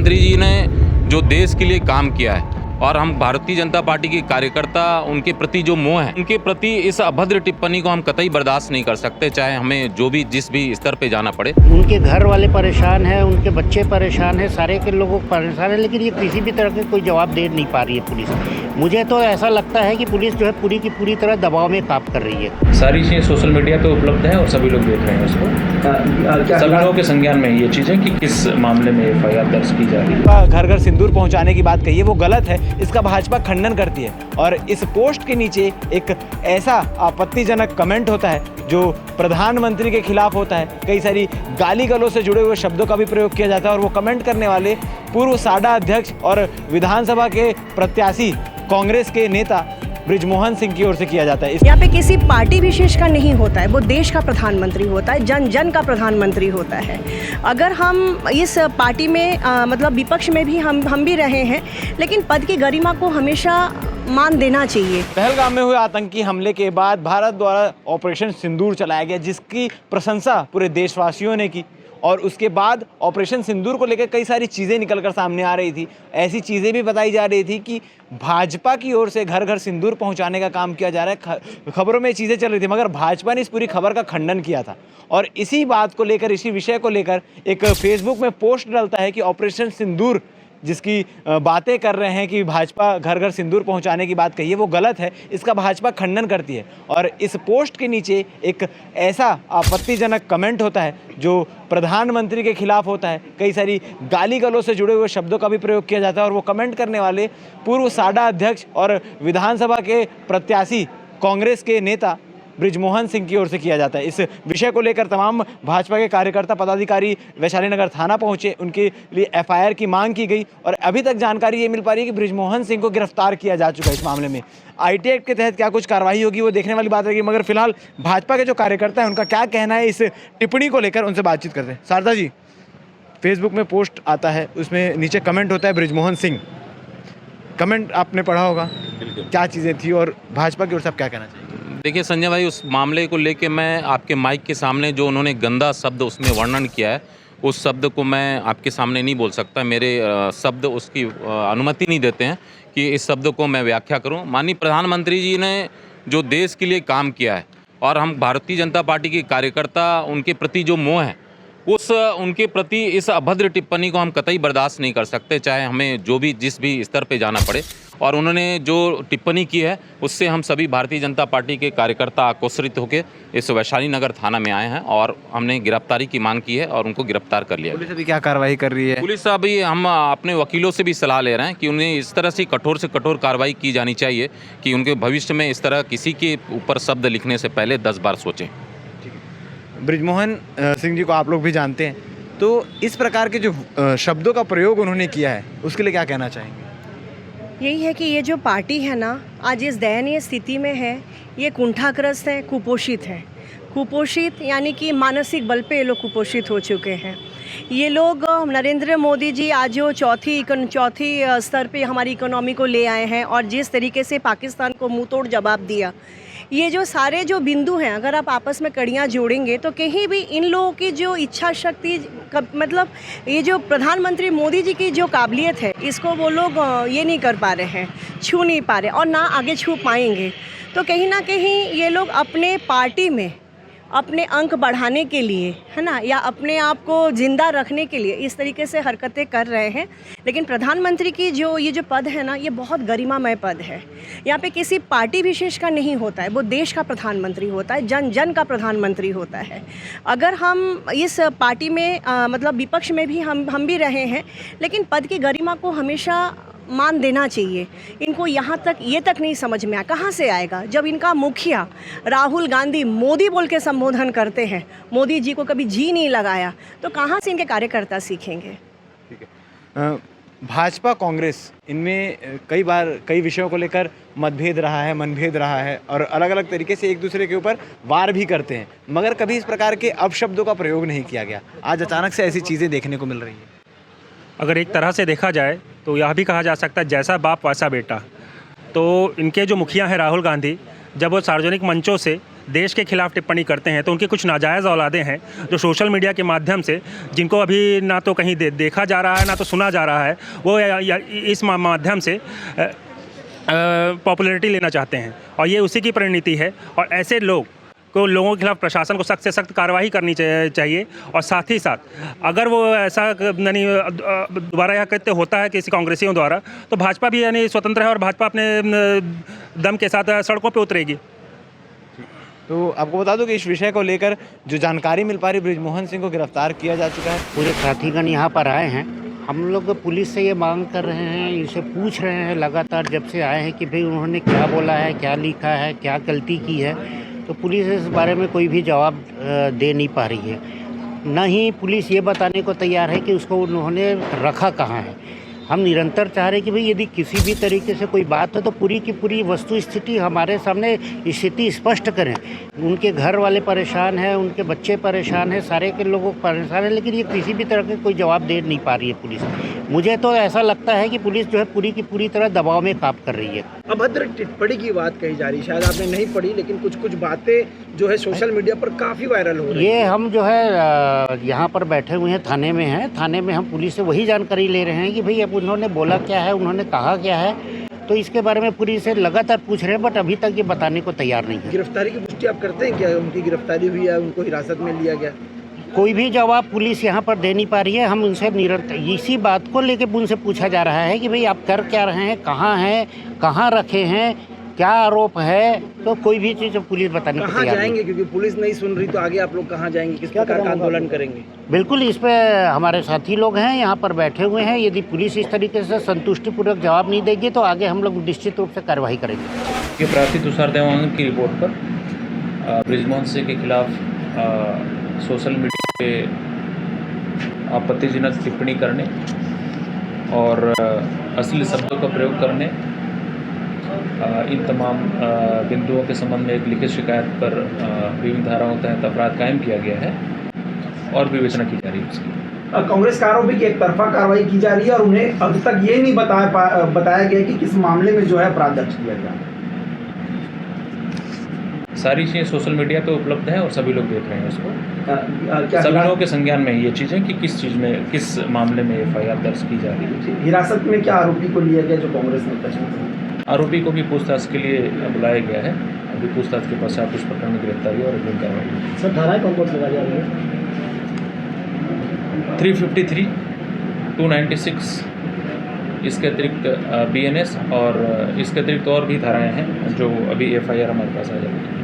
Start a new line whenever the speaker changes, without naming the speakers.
प्रधानमंत्री जी ने जो देश के लिए काम किया है और हम भारतीय जनता पार्टी के कार्यकर्ता उनके प्रति जो मोह है, उनके प्रति इस अभद्र टिप्पणी को हम कतई बर्दाश्त नहीं कर सकते, चाहे हमें जो भी जिस भी स्तर पे जाना पड़े।
उनके घर वाले परेशान हैं, उनके बच्चे परेशान हैं, सारे के लोग परेशान हैं, लेकिन ये किसी भी तरह का कोई जवाब दे नहीं पा रही है पुलिस। मुझे तो ऐसा लगता है कि पुलिस जो है पूरी की पूरी तरह दबाव में काम कर रही है।
सारी चीज़ें सोशल मीडिया पे उपलब्ध है और सभी लोग देख रहे हैं उसको। सभी लोगों के संज्ञान में ये चीज़ है कि किस मामले में एफआईआर दर्ज की जा रही है।
घर घर सिंदूर पहुंचाने की बात कही है वो गलत है, इसका भाजपा खंडन करती है। और इस पोस्ट के नीचे एक ऐसा आपत्तिजनक कमेंट होता है जो प्रधानमंत्री के खिलाफ होता है। कई सारी गाली गलौज से जुड़े हुए शब्दों का भी प्रयोग किया जाता है और वो कमेंट करने वाले पूर्व साडा अध्यक्ष और विधानसभा के प्रत्याशी कांग्रेस के नेता बृजमोहन सिंह की ओर से किया जाता है।
यहाँ पे किसी पार्टी विशेष का नहीं होता है, वो देश का प्रधानमंत्री होता है, जन जन का प्रधानमंत्री होता है। अगर हम इस पार्टी में मतलब विपक्ष में भी हम भी रहे हैं, लेकिन पद की गरिमा को हमेशा मान देना चाहिए।
पहलगाम में हुए आतंकी हमले के बाद भारत द्वारा ऑपरेशन सिंदूर चलाया गया, जिसकी प्रशंसा पूरे देशवासियों ने की। और उसके बाद ऑपरेशन सिंदूर को लेकर कई सारी चीज़ें निकलकर सामने आ रही थी। ऐसी चीज़ें भी बताई जा रही थी कि भाजपा की ओर से घर घर सिंदूर पहुंचाने का काम किया जा रहा है। खबरों में चीज़ें चल रही थी, मगर भाजपा ने इस पूरी खबर का खंडन किया था। और इसी बात को लेकर, इसी विषय को लेकर एक फेसबुक में पोस्ट डलता है कि ऑपरेशन सिंदूर जिसकी बातें कर रहे हैं कि भाजपा घर घर सिंदूर पहुंचाने की बात कही है वो गलत है, इसका भाजपा खंडन करती है। और इस पोस्ट के नीचे एक ऐसा आपत्तिजनक कमेंट होता है जो प्रधानमंत्री के खिलाफ होता है। कई सारी गाली गलौज से जुड़े हुए शब्दों का भी प्रयोग किया जाता है और वो कमेंट करने वाले पूर्व साडा अध्यक्ष और विधानसभा के प्रत्याशी कांग्रेस के नेता बृजमोहन सिंह की ओर से किया जाता है। इस विषय को लेकर तमाम भाजपा के कार्यकर्ता पदाधिकारी वैशाली नगर थाना पहुंचे, उनके लिए एफआईआर की मांग की गई। और अभी तक जानकारी ये मिल पा रही है कि बृजमोहन सिंह को गिरफ्तार किया जा चुका है। इस मामले में आईटी एक्ट के तहत क्या कुछ कार्रवाई होगी वो देखने वाली बात रहेगी, मगर फिलहाल भाजपा के जो कार्यकर्ता हैं उनका क्या कहना है इस टिप्पणी को लेकर, उनसे बातचीत करते हैं। शारदा जी, फेसबुक में पोस्ट आता है, उसमें नीचे कमेंट होता है बृजमोहन सिंह, कमेंट आपने पढ़ा होगा, क्या चीज़ें थी और भाजपा की ओर से आप क्या कहना चाहिए?
देखिए संजय भाई, उस मामले को लेके मैं आपके माइक के सामने जो उन्होंने गंदा शब्द उसमें वर्णन किया है, उस शब्द को मैं आपके सामने नहीं बोल सकता। मेरे शब्द उसकी अनुमति नहीं देते हैं कि इस शब्द को मैं व्याख्या करूं। माननीय प्रधानमंत्री जी ने जो देश के लिए काम किया है और हम भारतीय जनता पार्टी के कार्यकर्ता उनके प्रति जो मोह है, उनके प्रति इस अभद्र टिप्पणी को हम कतई बर्दाश्त नहीं कर सकते, चाहे हमें जो भी जिस भी स्तर पे जाना पड़े। और उन्होंने जो टिप्पणी की है उससे हम सभी भारतीय जनता पार्टी के कार्यकर्ता आक्रोशित होकर इस वैशाली नगर थाना में आए हैं और हमने गिरफ्तारी की मांग की है और उनको गिरफ्तार कर लिया।
पुलिस अभी क्या कार्रवाई कर रही है?
पुलिस अभी हम अपने वकीलों से भी सलाह ले रहे हैं कि उन्हें इस तरह से कठोर कार्रवाई की जानी चाहिए कि उनके भविष्य में इस तरह किसी के ऊपर शब्द लिखने से पहले 10 बार सोचें।
बृजमोहन सिंह जी को आप लोग भी जानते हैं, तो इस प्रकार के जो शब्दों का प्रयोग उन्होंने किया है उसके लिए क्या कहना चाहेंगे?
यही है कि ये जो पार्टी है ना, आज इस दयनीय स्थिति में है, ये कुंठाग्रस्त है, कुपोषित है। कुपोषित यानी कि मानसिक बल पे ये लोग कुपोषित हो चुके हैं। ये लोग नरेंद्र मोदी जी आज जो चौथी स्तर पे हमारी इकोनॉमी को ले आए हैं और जिस तरीके से पाकिस्तान को मुंह तोड़ जवाब दिया, ये जो सारे जो बिंदु हैं, अगर आप आपस में कड़ियाँ जोड़ेंगे तो कहीं भी इन लोगों की जो इच्छा शक्ति, मतलब ये जो प्रधानमंत्री मोदी जी की जो काबिलियत है, इसको वो लोग ये नहीं कर पा रहे हैं, छू नहीं पा रहे और ना आगे छू पाएंगे। तो कहीं ना कहीं ये लोग अपने पार्टी में अपने अंक बढ़ाने के लिए, है ना, या अपने आप को जिंदा रखने के लिए इस तरीके से हरकतें कर रहे हैं। लेकिन प्रधानमंत्री की ये जो पद है ना, ये बहुत गरिमामय पद है। यहाँ पे किसी पार्टी विशेष का नहीं होता है, वो देश का प्रधानमंत्री होता है, जन जन का प्रधानमंत्री होता है। अगर हम इस पार्टी में मतलब विपक्ष में भी हम भी रहे हैं, लेकिन पद की गरिमा को हमेशा मान देना चाहिए। इनको यहाँ तक ये तक नहीं समझ में आया, कहाँ से आएगा जब इनका मुखिया राहुल गांधी मोदी बोल के संबोधन करते हैं, मोदी जी को कभी जी नहीं लगाया, तो कहाँ से इनके कार्यकर्ता सीखेंगे?
ठीक है, भाजपा कांग्रेस इनमें कई बार कई विषयों को लेकर मतभेद रहा है, मनभेद रहा है और अलग अलग तरीके से एक दूसरे के ऊपर वार भी करते हैं, मगर कभी इस प्रकार के अपशब्दों का प्रयोग नहीं किया गया। आज अचानक से ऐसी चीज़ें देखने को मिल रही हैं।
अगर एक तरह से देखा जाए तो यह भी कहा जा सकता है जैसा बाप वैसा बेटा। तो इनके जो मुखिया हैं राहुल गांधी, जब वो सार्वजनिक मंचों से देश के खिलाफ टिप्पणी करते हैं तो उनकी कुछ नाजायज़ औलादें हैं जो सोशल मीडिया के माध्यम से, जिनको अभी ना तो कहीं देखा जा रहा है ना तो सुना जा रहा है, वो इस माध्यम से पॉपुलैरिटी लेना चाहते हैं और ये उसी की परिणति है। और ऐसे लोगों के खिलाफ प्रशासन को सख्त से सख्त कार्रवाई करनी चाहिए। और साथ ही साथ अगर वो ऐसा यानी दोबारा यह कृत्य होता है किसी कांग्रेसियों द्वारा, तो भाजपा भी यानी स्वतंत्र है और भाजपा अपने दम के साथ सड़कों पे उतरेगी।
तो आपको बता दूं कि इस विषय को लेकर जो जानकारी मिल पा रही, बृजमोहन सिंह को गिरफ्तार किया जा चुका है।
पूरे साथीगण यहाँ पर आए हैं। हम लोग पुलिस से ये मांग कर रहे हैं, इनसे पूछ रहे हैं लगातार जब से आए हैं कि भाई उन्होंने क्या बोला है, क्या लिखा है, क्या गलती की है। तो पुलिस इस बारे में कोई भी जवाब दे नहीं पा रही है। न ही पुलिस ये बताने को तैयार है कि उसको उन्होंने रखा कहाँ है। हम निरंतर चाह रहे हैं कि भाई यदि किसी भी तरीके से कोई बात है तो पूरी की पूरी वस्तु स्थिति हमारे सामने स्थिति स्पष्ट करें। उनके घर वाले परेशान हैं, उनके बच्चे परेशान हैं, सारे के लोग परेशान हैं, लेकिन ये किसी भी तरह का कोई जवाब दे नहीं पा रही है पुलिस। मुझे तो ऐसा लगता है कि पुलिस जो है पूरी की पूरी तरह दबाव में काम कर रही है।
अभद्र टिप्पणी की बात कही जा रही है, शायद आपने नहीं पढ़ी, लेकिन कुछ बातें जो है सोशल मीडिया पर काफ़ी वायरल हो रही है।
ये हम जो है यहाँ पर बैठे हुए हैं, थाने में हैं। थाने में हम पुलिस से वही जानकारी ले रहे हैं कि भाई अब उन्होंने बोला क्या है, उन्होंने कहा क्या है, तो इसके बारे में पुलिस से लगातार पूछ रहे हैं, बट अभी तक ये बताने को तैयार नहीं है।
गिरफ्तारी की पुष्टि आप करते हैं क्या? उनकी गिरफ्तारी हुई है, उनको हिरासत में लिया गया?
कोई भी जवाब पुलिस यहाँ पर दे नहीं पा रही है। हम उनसे निरंतर इसी बात को लेकर उनसे पूछा जा रहा है कि भाई आप कर क्या रहे हैं, कहाँ रखे हैं, क्या आरोप है, तो कोई भी चीज़ पुलिस बताने को
कहाँ
तैयार
जाएंगे?
नहीं।
क्योंकि पुलिस नहीं सुन रही, तो आगे आप लोग कहाँ जाएंगे, किस प्रकार का आंदोलन करेंगे?
बिल्कुल, इस पे हमारे साथी लोग हैं, यहाँ पर बैठे हुए हैं। यदि पुलिस इस तरीके से संतुष्टिपूर्वक जवाब नहीं देगी तो आगे हम लोग निश्चित रूप से कार्रवाई करेंगे।
ये प्रार्थी तुषार देवांगन की रिपोर्ट पर बृजमोहन सिंह के खिलाफ सोशल मीडिया पे आपत्तिजनक टिप्पणी करने और अश्लील शब्दों का प्रयोग करने, इन तमाम बिंदुओं के संबंध में एक लिखित शिकायत पर विभिन्न धाराओं के तहत अपराध कायम किया गया है और विवेचना की जा रही है उसकी।
कांग्रेस का आरोप है कि एक तरफा कार्रवाई की जा रही है और उन्हें अभी तक ये नहीं बताया गया कि किस मामले में जो है अपराध दर्ज किया गया।
सारी चीज़ें सोशल मीडिया पे उपलब्ध हैं और सभी लोग देख रहे हैं उसको। सभी लोगों के संज्ञान में ये चीज़ें कि किस चीज़ में, किस मामले में FIR दर्ज की जा रही है।
हिरासत में क्या आरोपी को लिया गया जो कांग्रेस ने?
आरोपी को भी पूछताछ के लिए बुलाया गया है। अभी पूछताछ के पश्चात उस प्रकरण में गिरफ्तारी और अग्रिम कार्रवाई।
सर, धाराएं कौन कौन सी लगाई जा रही है?
353, 296, इसके अतिरिक्त BNS और इसके अतिरिक्त और भी धाराएं हैं जो अभी FIR हमारे पास आ जाएगी।